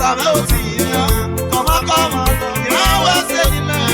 savais aussi bien comment il a c'est l'humain.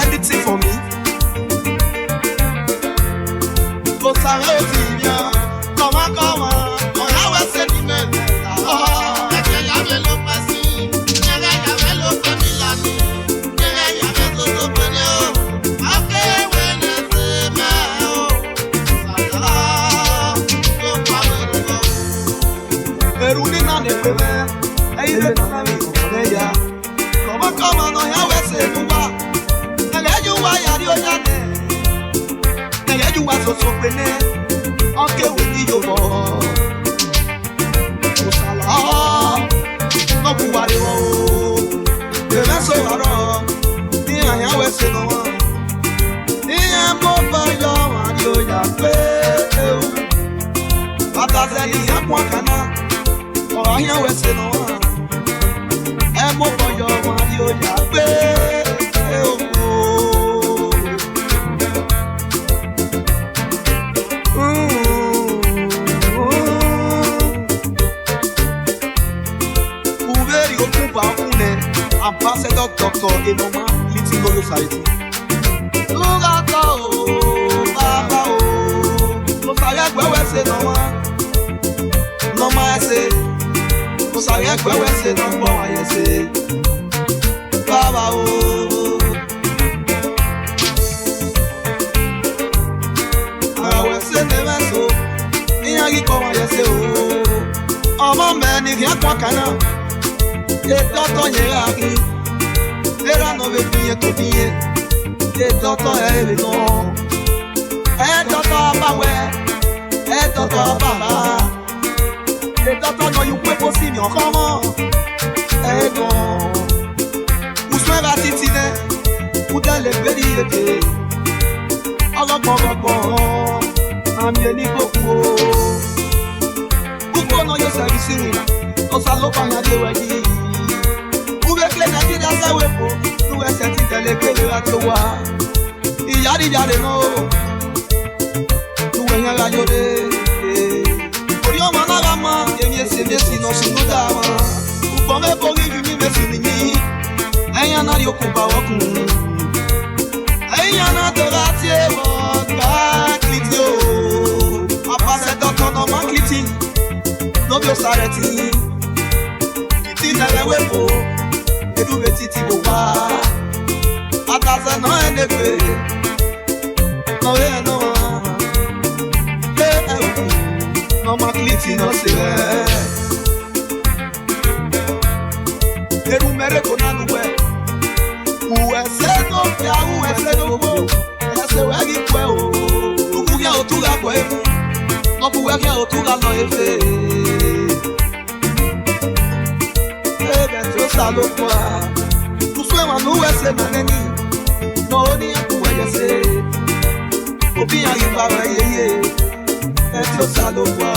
Everything for me. Vous savez aussi bien comment on a ouais c'est l'humain. Comment on a ouais c'est l'humain. You are so pene okay with you go usala no buwari wo de so aro ni aya we se no ni mo ba yo ari o ya pe baba se ni apon kana o aya we se no e mo ba yo ari o ya pe Ambassador Doctor Enoma Litigo Society. Lugata o, baba o, no sabía que huese no más ese, no sabía que huese no más ese, baba o. Huese de beso, ni aquí como ese o, ọmọ mẹ́ni kí á kọ́ kaná. Les tontons yéraki, les ranos veillent tout bien. Les tontons est non, les tontons pas ouais, les tontons pas là. Les tontons non you pouvez possible comment? Eh non, où soit va titiner, où dans les périodes. Alors bon, amieni beaucoup. Pourquoi non you service là? On s'allope en a des wadi. Nous est cette télé à toi. Il y a des no. Nous est la yore. Pour yo managama, et bien c'est bien sinon c'est nous dama. Ou comme pour lui mais c'est ni. Ayana yo kuba waku. Ayana de ratier mon casa não é negre. Não é não. Não maclite não se é. Eu merego na nuvem. O esse no pia, o esse no bo. Esse o egi kwe o. O bugia o tuga kwe. No bugia o tuga no efe. Ebe tro salo kwa. Tu suema no ese na neni. No ni a kuwe yese. Obi a yi baba yeye. Ebe tro salo kwa.